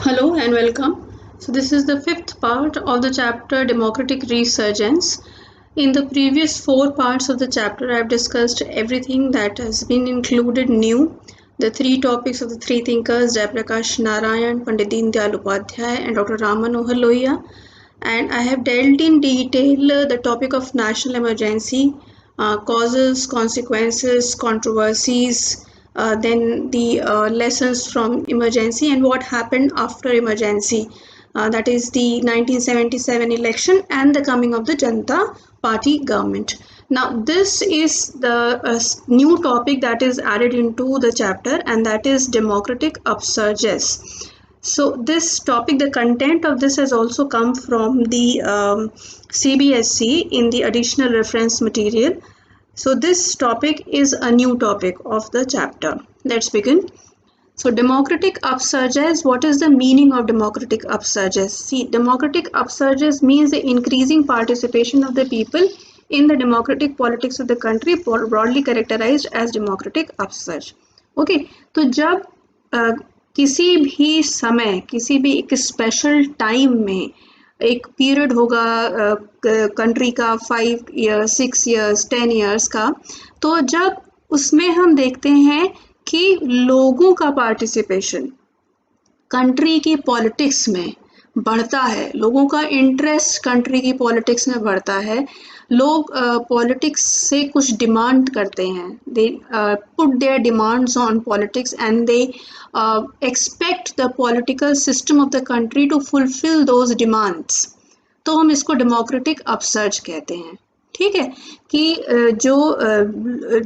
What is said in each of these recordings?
Hello and welcome. So, this is the fifth part of the chapter Democratic Resurgence. In the previous four parts of the chapter, I have discussed everything that has been included new. The three topics of the three thinkers, Jayaprakash Narayan, Pandit Deen Dayal Upadhyay, and Dr. Ram Manohar Lohia. And I have dealt in detail the topic of national emergency, causes, consequences, controversies, then the lessons from emergency and what happened after emergency. That is the 1977 election and the coming of the Janata Party government. Now, this is the new topic that is added into the chapter, and that is democratic upsurges. So this topic, the content of this has also come from the CBSE in the additional reference material. So this topic is a new topic of the chapter. Let's begin. So democratic upsurges, what is the meaning of democratic upsurges? See, democratic upsurges means the increasing participation of the people in the democratic politics of the country, broadly characterized as democratic upsurge. Okay, तो जब किसी भी समय, किसी भी एक special time में एक पीरियड होगा कंट्री का 5 ईयर्स 6 ईयर्स 10 ईयर्स का, तो जब उसमें हम देखते हैं कि लोगों का पार्टिसिपेशन कंट्री की पॉलिटिक्स में बढ़ता है, लोगों का इंटरेस्ट कंट्री की पॉलिटिक्स में बढ़ता है, लोग पॉलिटिक्स से कुछ डिमांड करते हैं, they put their demands on politics and they expect the political system of the country to fulfil those demands, तो हम इसको डेमोक्रेटिक अपसर्ज कहते हैं। ठीक है, कि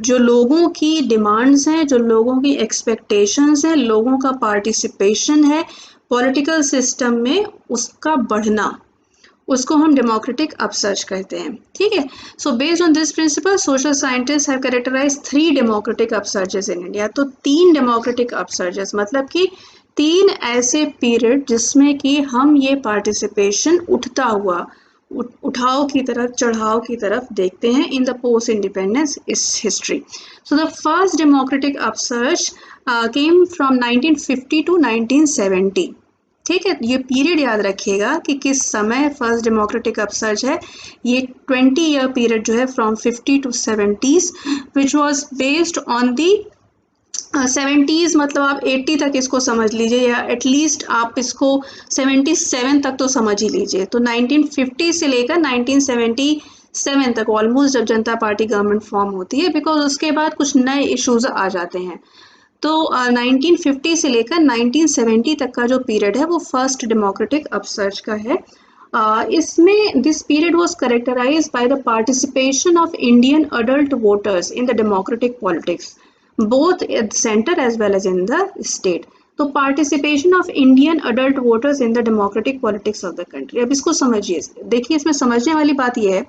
जो लोगों की डिमांड्स हैं, जो लोगों की एक्सपेक्टेशंस हैं, लोगों का पार्टिसिपेशन है पॉलिटिकल सिस्टम में, उसका बढ़ना, उसको हम डेमोक्रेटिक अपसर्ज कहते हैं। ठीक है, so based on this principle social scientist have characterised 3 democratic upsurges in India. तो 3 डेमोक्रेटिक अपसर्जेस मतलब कि 3 ऐसे पीरियड जिसमें कि हम ये पार्टिसिपेशन उठता हुआ, उठाव की तरफ, चढ़ाव की तरफ देखते हैं in the post independence history. So the first democratic upsurge came from 1950 to 1970। ठीक है, ये पीरियड याद रखिएगा कि किस समय फर्स्ट डेमोक्रेटिक अपसर्ज है। ये 20 ईयर पीरियड जो है from 50 to 70s which was based on the 70s, मतलब आप 80 तक इसको समझ लीजिए, या एटलीस्ट आप इसको 77 तक तो समझ ही लीजिए। तो 1950 से लेकर 1977 तक ऑलमोस्ट जब जनता पार्टी गवर्नमेंट फॉर्म होती है, बिकॉज उसके बाद कुछ नए इश्यूज आ जाते हैं। तो 1950 से लेकर 1970 तक का जो पीरियड है वो फर्स्ट डेमोक्रेटिक अपसर्ज का है। इसमें this period was characterised by the participation of Indian adult voters in the democratic politics both at center as well as in the state. तो participation of Indian adult voters in the democratic politics of the country. अब इसको समझिए, देखिए इसमें समझने वाली बात यह है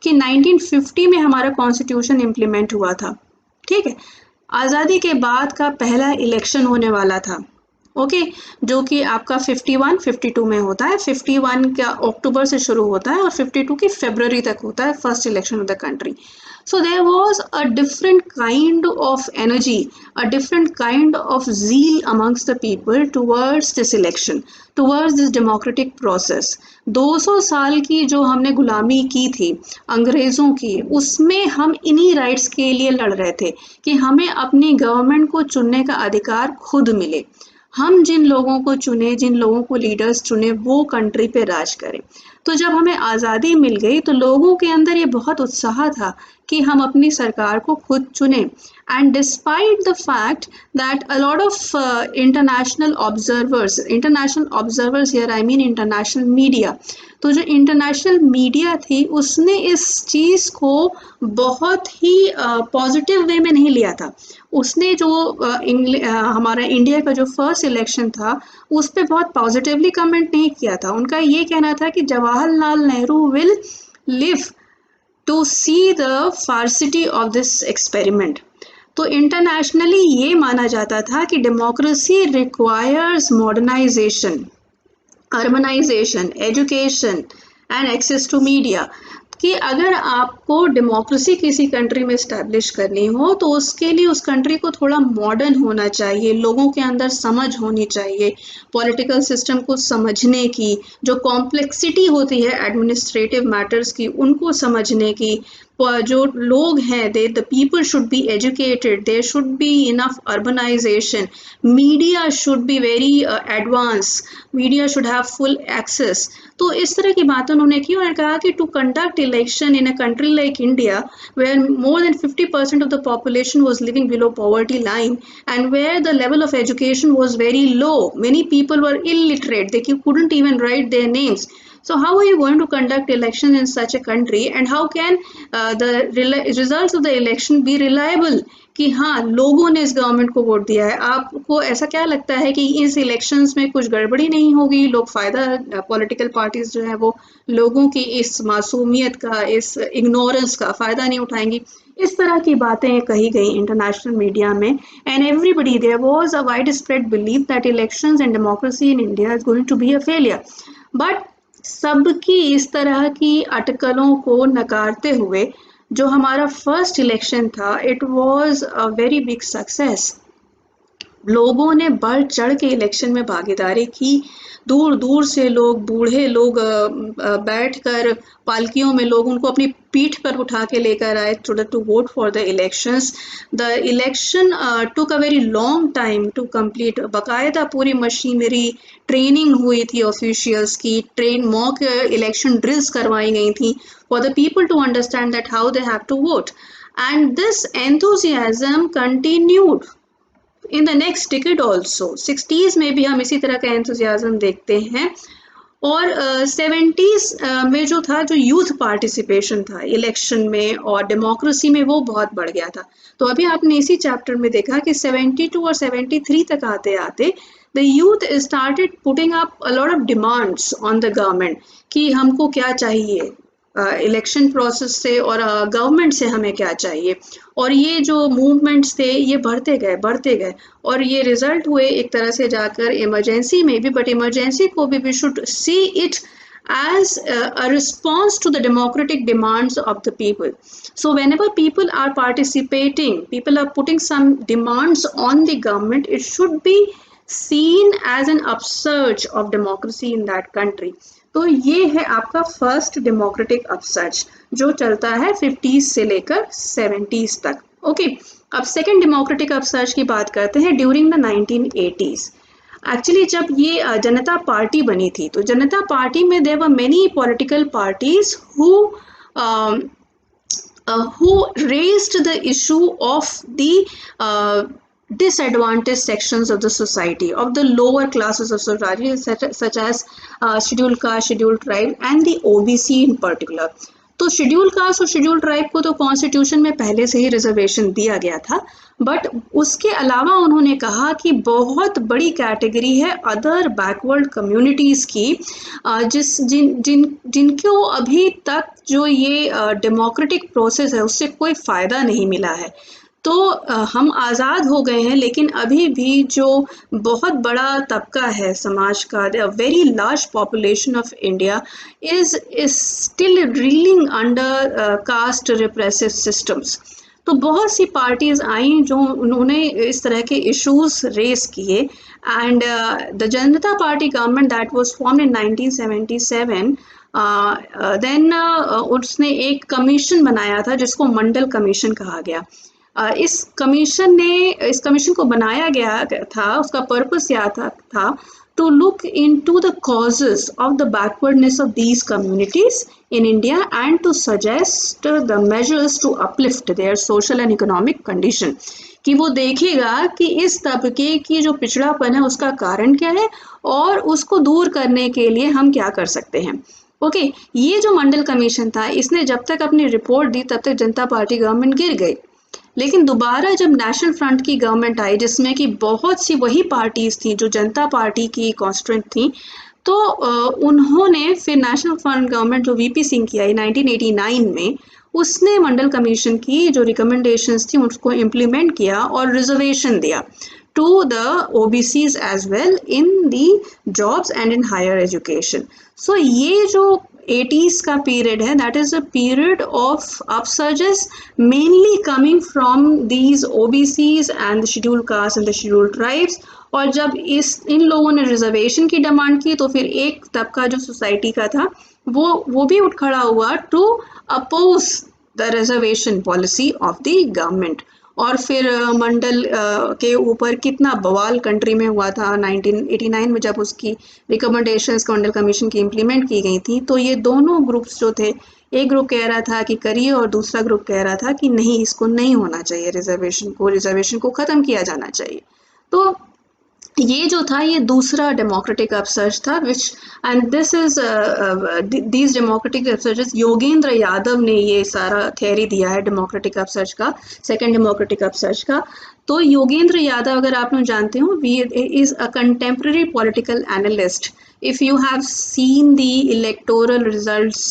कि 1950 में हमारा कॉन्स्टिट्यूशन इम्प्लीमेंट हुआ था। ठीक है, आज़ादी के बाद का पहला इलेक्शन होने वाला था। ओके, जो कि आपका 51-52 में होता है। 51 का अक्टूबर से शुरू होता है और 52 की फरवरी तक होता है first election of the country. So there was a different kind of energy, a different kind of zeal amongst the people towards this election, towards this democratic process. 200 साल की जो हमने गुलामी की थी अंग्रेज़ों की, उसमें हम इन्हीं राइट्स के लिए लड़ रहे थे कि हमें अपनी गवर्नमेंट को चुनने का अधिकार खुद मिले, हम जिन लोगों को चुने, जिन लोगों को लीडर्स चुने, वो कंट्री पे राज करें। तो जब हमें आज़ादी मिल गई तो लोगों के अंदर ये बहुत उत्साह था कि हम अपनी सरकार को खुद चुने। And despite the fact that a lot of international observers here I mean international media, तो जो इंटरनेशनल मीडिया थी उसने इस चीज़ को बहुत ही पॉजिटिव वे में नहीं लिया था। उसने जो हमारा इंडिया का जो फर्स्ट इलेक्शन था उस पर बहुत पॉजिटिवली कमेंट नहीं किया था। उनका ये कहना था कि Jawaharlal Nehru will live to see the farcity of this experiment. तो इंटरनेशनली ये माना जाता था कि democracy requires modernization, urbanization, education and access to media, कि अगर आपको डेमोक्रेसी किसी कंट्री में इस्टेब्लिश करनी हो तो उसके लिए उस कंट्री को थोड़ा मॉडर्न होना चाहिए, लोगों के अंदर समझ होनी चाहिए पॉलिटिकल सिस्टम को समझने की, जो कॉम्प्लेक्सिटी होती है एडमिनिस्ट्रेटिव मैटर्स की उनको समझने की। जो लोग हैं the people should be educated, there should be enough urbanisation, media should be very advance, media should have full access. तो इस तरह की बातें उन्होंने की और कहा कि to conduct election in a country like India where more than 50% of the population was living below poverty line and where the level of education was very low, many people were illiterate, they couldn't even write their names. So how are you going to conduct election in such a country and how can the results of the election be reliable कि हाँ लोगों ने इस government को vote दिया है? आपको ऐसा क्या लगता है कि इस इलेक्शंस में कुछ गड़बड़ी नहीं होगी, लोग फ़ायदा, पॉलिटिकल पार्टीज जो है वो लोगों की इस मासूमियत का, इस इग्नोरेंस का फ़ायदा नहीं उठाएंगी? इस तरह की बातें कही गई इंटरनेशनल मीडिया में and everybody there was a wide spread belief that elections and democracy in India is going to be a failure. बट सबकी इस तरह की अटकलों को नकारते हुए जो हमारा फर्स्ट इलेक्शन था it was a very big success. लोगों ने बढ़ चढ़ के इलेक्शन में भागीदारी की, दूर दूर से लोग, बूढ़े लोग बैठकर पालकियों में लोग उनको अपनी पीठ पर उठा के लेकर आए to vote for the elections. The election took a very long time to complete, बाकायदा पूरी मशीनरी ट्रेनिंग हुई थी ऑफिशियल्स की, मॉक इलेक्शन ड्रिल्स करवाई गई थी for the people to understand that how they have to vote and this enthusiasm continued in the next decade also. 60s में भी हम इसी तरह का एंथुसियाज्म देखते हैं और 70s में जो था, जो यूथ पार्टिसिपेशन था इलेक्शन में और डेमोक्रेसी में, वो बहुत बढ़ गया था। तो अभी आपने इसी चैप्टर में देखा कि 72 और 73 तक आते आते the youth started putting up a lot of demands on the government कि हमको क्या चाहिए इलेक्शन प्रोसेस से और गवर्नमेंट से हमें क्या चाहिए। और ये जो मूवमेंट्स थे ये बढ़ते गए और ये रिजल्ट हुए एक तरह से जाकर इमरजेंसी में भी, बट इमरजेंसी को भी we should see it as a response to the democratic demands of the people. So whenever people are participating, people are putting some demands on the government, it should be seen as an upsurge of democracy in that country. तो ये है आपका first democratic upsurge जो चलता है 50s से लेकर 70s तक। ओके, अब सेकेंड डेमोक्रेटिक अपसर्ज की बात करते हैं ड्यूरिंग द 1980s। एक्चुअली जब ये जनता पार्टी बनी थी तो जनता पार्टी में there were many political parties who raised the issue of the disadvantaged sections of the society, of the lower classes of society, such as scheduled caste, scheduled tribe and the OBC in particular. तो schedule caste और schedule tribe को तो constitution में पहले से ही reservation दिया गया था, बट उसके अलावा उन्होंने कहा कि बहुत बड़ी कैटेगरी है अदर बैकवर्ड कम्युनिटीज़ की, जिनको अभी तक जो ये डेमोक्रेटिक प्रोसेस है उससे कोई फ़ायदा नहीं मिला है। तो हम आज़ाद हो गए हैं लेकिन अभी भी जो बहुत बड़ा तबका है समाज का, the very large population of India is still reeling under caste repressive systems. तो बहुत सी पार्टीज आई जो उन्होंने इस तरह के इश्यूज रेस किए and the Janata party government that was formed in 1977 then उसने एक कमीशन बनाया था जिसको मंडल कमीशन कहा गया। इस कमीशन को बनाया गया था, उसका पर्पस क्या था to look into the causes of the backwardness of these communities in India and to suggest the measures to uplift their social and economic condition, कि वो देखेगा कि इस तबके की जो पिछड़ापन है उसका कारण क्या है और उसको दूर करने के लिए हम क्या कर सकते हैं। ओके, ये जो मंडल कमीशन था इसने जब तक अपनी रिपोर्ट दी तब तक जनता पार्टी गवर्नमेंट गिर गई, लेकिन दोबारा जब नेशनल फ्रंट की गवर्नमेंट आई जिसमें कि बहुत सी वही पार्टीज थी जो जनता पार्टी की कॉन्स्टिट्यूएंट थी, तो उन्होंने फिर नेशनल फ्रंट गवर्नमेंट जो वीपी सिंह की आई 1989 में, उसने मंडल कमीशन की जो रिकमेंडेशंस थी उसको इम्प्लीमेंट किया और रिजर्वेशन दिया to the OBCs as well in the jobs and in higher education. So ये जो 80s का पीरियड है, that is a period of upsurges mainly coming from these OBCs and the schedule caste and the schedule tribes. और जब इन लोगों ने reservation की demand की तो फिर एक तबका जो सोसाइटी का था वो भी उठ खड़ा हुआ to oppose the reservation policy of the government. और फिर मंडल के ऊपर कितना बवाल कंट्री में हुआ था 1989 में जब उसकी रिकमेंडेशंस मंडल कमीशन की इम्प्लीमेंट की गई थी। तो ये दोनों ग्रुप्स जो थे, एक ग्रुप कह रहा था कि करिए और दूसरा ग्रुप कह रहा था कि नहीं, इसको नहीं होना चाहिए, रिजर्वेशन को ख़त्म किया जाना चाहिए। तो ये जो था ये दूसरा डेमोक्रेटिक अपसर्ज था, which and this is these democratic upsurges, Yogendra Yadav ने ये सारा थ्योरी दिया है डेमोक्रेटिक अपसर्ज का, सेकंड डेमोक्रेटिक अपसर्ज का। तो योगेंद्र यादव, अगर आप लोग जानते हो, we is a contemporary political analyst. If you have seen the electoral results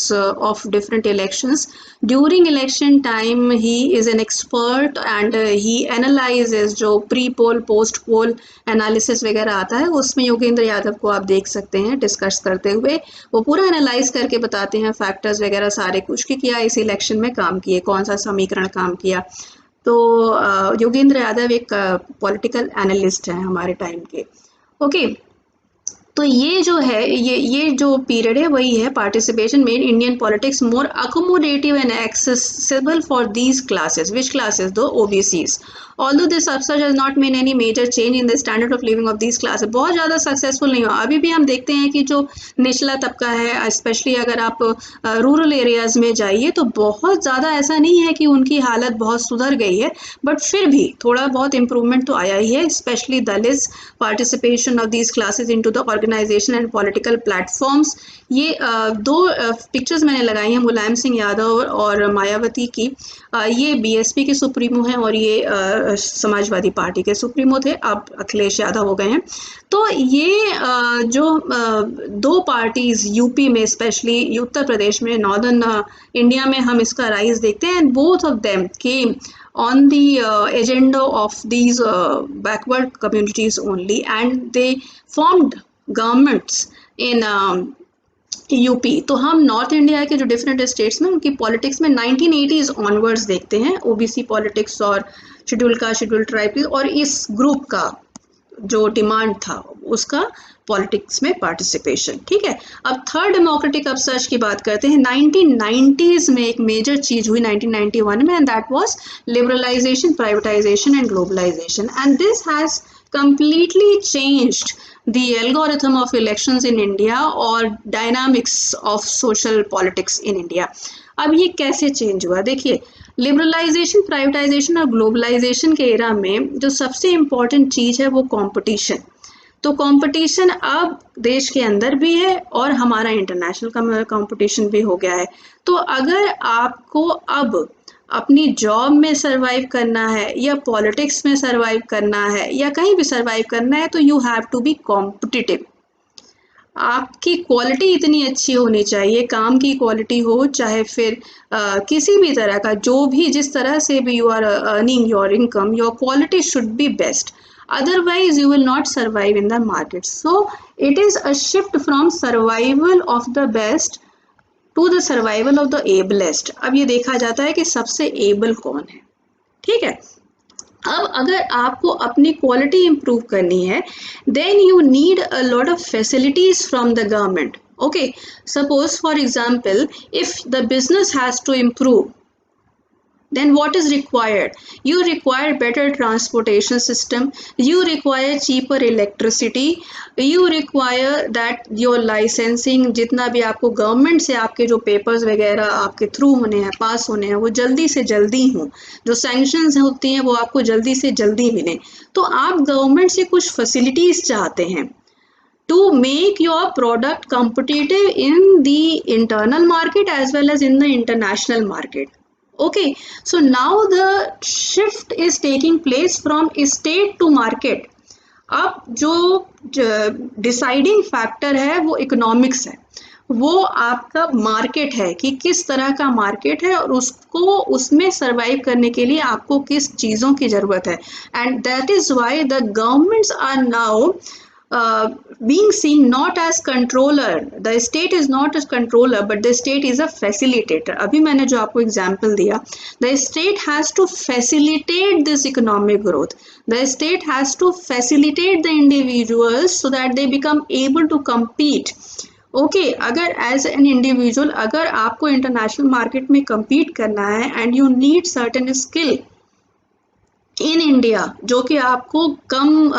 of different elections, during election time he is an expert and he analyzes जो pre poll post poll analysis वगैरह आता है, उसमें योगेंद्र यादव को आप देख सकते हैं डिस्कस करते हुए। वो पूरा एनालाइज करके बताते हैं फैक्टर्स वगैरह सारे कुछ कि क्या इस इलेक्शन में काम किए, कौन सा समीकरण काम किया। तो योगेंद्र यादव एक पॉलिटिकल एनालिस्ट हैं हमारे टाइम के। ओके, तो ये जो है ये जो पीरियड है वही है participation made Indian politics more accommodative and accessible for these classes. Which classes? दो OBCs. Although this upsurge has not made any major change in the standard of living of these classes. बहुत ज़्यादा successful नहीं हुआ। अभी भी हम देखते हैं कि जो निचला तबका है, स्पेशली अगर आप रूरल एरियाज में जाइए, तो बहुत ज़्यादा ऐसा नहीं है कि उनकी हालत बहुत सुधर गई है, बट फिर भी थोड़ा बहुत इम्प्रूवमेंट तो आया ही है। Specially Dalit participation of these classes in to the organisation and political platforms. ये दो पिक्चर्स मैंने लगाई हैं मुलायम सिंह यादव और मायावती की। ये बीएसपी के सुप्रीमो हैं और ये समाजवादी पार्टी के सुप्रीमो थे, अब अखिलेश यादव हो गए हैं। तो ये जो दो पार्टीज यूपी में, स्पेशली उत्तर प्रदेश में, नॉर्दर्न इंडिया में हम इसका राइज देखते हैं, and both of them came on the agenda of these backward communities only, and they formed governments in UP. तो हम नॉर्थ इंडिया के जो डिफरेंट स्टेट्स में उनकी पॉलिटिक्स में 1980s ऑनवर्ड्स देखते हैं, ओबीसी पॉलिटिक्स और शेड्यूल कास्ट, शेड्यूल ट्राइब और इस ग्रुप का जो डिमांड था उसका पॉलिटिक्स में पार्टिसिपेशन। ठीक है, अब थर्ड डेमोक्रेटिक अपसर्ज की बात करते हैं। 1990s में एक मेजर चीज हुई 1991 में, and that was liberalisation, privatisation and globalisation, and this has completely changed the algorithm of elections in India और dynamics of social politics in India। अब ये कैसे चेंज हुआ? देखिए, लिबरलाइजेशन, प्राइवेटाइजेशन और ग्लोबलाइजेशन के एरा में जो सबसे इम्पॉर्टेंट चीज़ है वो कंपटीशन। तो कंपटीशन अब देश के अंदर भी है और हमारा इंटरनेशनल कंपटीशन भी हो गया है। तो अगर आपको अब अपनी जॉब में सरवाइव करना है या पॉलिटिक्स में सरवाइव करना है या कहीं भी सरवाइव करना है, तो you have to be competitive. आपकी क्वालिटी इतनी अच्छी होनी चाहिए, काम की क्वालिटी हो, चाहे फिर किसी भी तरह का, जो भी जिस तरह से भी you are earning your income, your quality should be best, otherwise you will not survive in the market. So it is a shift from survival of the best to the survival of the ablest। अब ये देखा जाता है कि सबसे able कौन है। ठीक है, अब अगर आपको अपनी क्वालिटी इंप्रूव करनी है, then you need a lot of facilities from the government। Okay, suppose for example, if the business has to improve, then what is required? You require better transportation system, you require cheaper electricity, you require that your licensing, जितना भी आपको government से आपके जो papers वगैरह आपके through होने हैं, पास होने हैं, वो जल्दी से जल्दी हों, जो सैंक्शंस होती हैं वो आपको जल्दी से जल्दी मिलें। तो आप गवर्नमेंट से कुछ फैसिलिटीज़ चाहते हैं to make your product competitive in the internal market as well as in the international market। Okay, so now the shift is taking place from state to market। अब जो डिसाइडिंग फैक्टर है वो economics है, वो आपका market है कि किस तरह का मार्केट है और उसको उसमें सरवाइव करने के लिए आपको किस चीज़ों की ज़रूरत है। And that is why the governments are now being seen not as controller. The state is not a controller, but the state is a facilitator. अभी मैंने जो आपको example दिया, the state has to facilitate this economic growth. The state has to facilitate the individuals so that they become able to compete. Okay अगर as an individual अगर आपको international market में compete करना है and you need certain skill in India जो कि आपको कम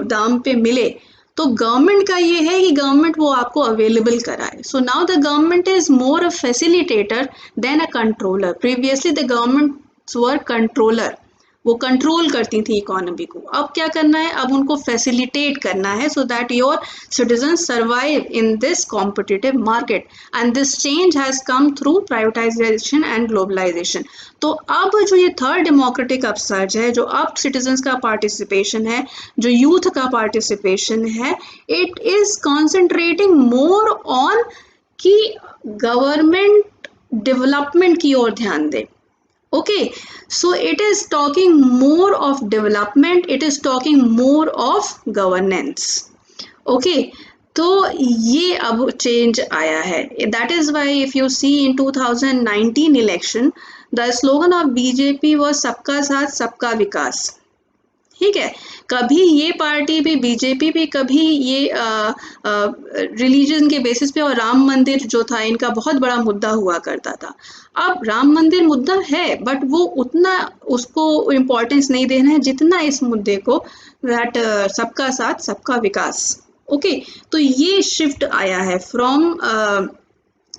दाम पे मिले, तो गवर्नमेंट का ये है कि गवर्नमेंट वो आपको अवेलेबल कराए. So now the government is more a facilitator than a controller. Previously the governments were controller, वो कंट्रोल करती थी इकोनॉमी को. अब क्या करना है, अब उनको फैसिलिटेट करना है so that your citizen survive in this competitive market. And this change has come through privatisation and globalisation. तो अब जो ये थर्ड डेमोक्रेटिक अपसर्ज है, जो अब सिटीजन्स का पार्टिसिपेशन है, जो यूथ का पार्टिसिपेशन है, it is concentrating more on कि गवर्नमेंट डेवलपमेंट की ओर ध्यान दे. Okay, so it is talking more of development, it is talking more of governance. Okay, तो ये अब चेंज आया है. That is why if you see in 2019 election, the slogan of BJP was सबका साथ सबका विकास. ठीक है, कभी ये पार्टी भी बीजेपी भी कभी ये रिलीजन के बेसिस पे, और राम मंदिर जो था इनका बहुत बड़ा मुद्दा हुआ करता था. अब राम मंदिर मुद्दा है बट वो उतना उसको इम्पोर्टेंस नहीं देना है जितना इस मुद्दे को दैट सबका साथ सबका विकास. ओके, तो ये शिफ्ट आया है from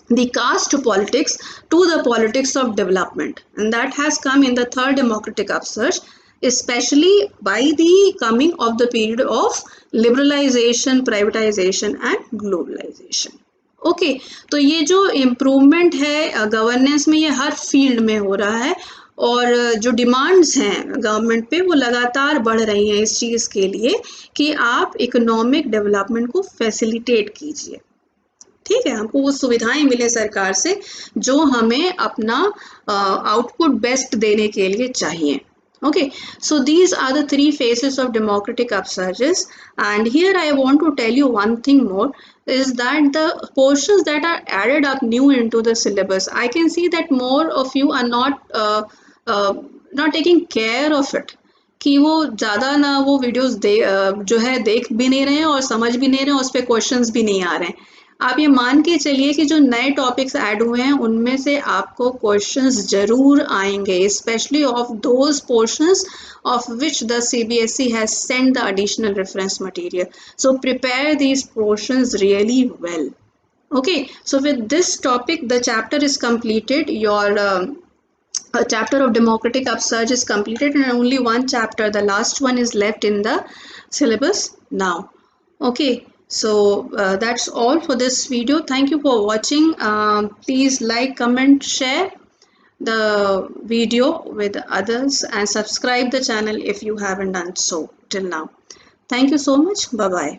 the caste politics to the politics of development, and that has come in the third democratic upsurge, especially by the coming of the period of liberalization, privatization and globalization. Okay, तो ये जो improvement है governance में, ये हर field में हो रहा है, और जो डिमांड्स हैं गवर्नमेंट पे वो लगातार बढ़ रही हैं इस चीज़ के लिए कि आप इकोनॉमिक डेवलपमेंट को फैसिलिटेट कीजिए. ठीक है, हमको वो सुविधाएं मिले सरकार से जो हमें अपना आउटपुट बेस्ट देने के लिए चाहिए. Okay, so these are the three phases of democratic upsurges, and here I want to tell you one thing more, is that the portions that are added up new into the syllabus, I can see that more of you are not taking care of it, कि वो ज़्यादा ना वो videos जो है देख भी नहीं रहे हैं और समझ भी नहीं रहे हैं, उस पर क्वेश्चंस भी नहीं आ रहे हैं. आप ये मान के चलिए कि जो नए टॉपिक्स ऐड हुए हैं उनमें से आपको क्वेश्चंस जरूर आएंगे, specially of those portions of which the CBSE has sent the additional reference material. So prepare these portions really well. Okay, so with this topic the chapter is completed. Your chapter of democratic upsurge is completed, and only one chapter, the last one, is left in the syllabus now. Okay, so that's all for this video. Thank you for watching. Please like, comment, share the video with others, and subscribe the channel if you haven't done so till now. Thank you so much. Bye bye.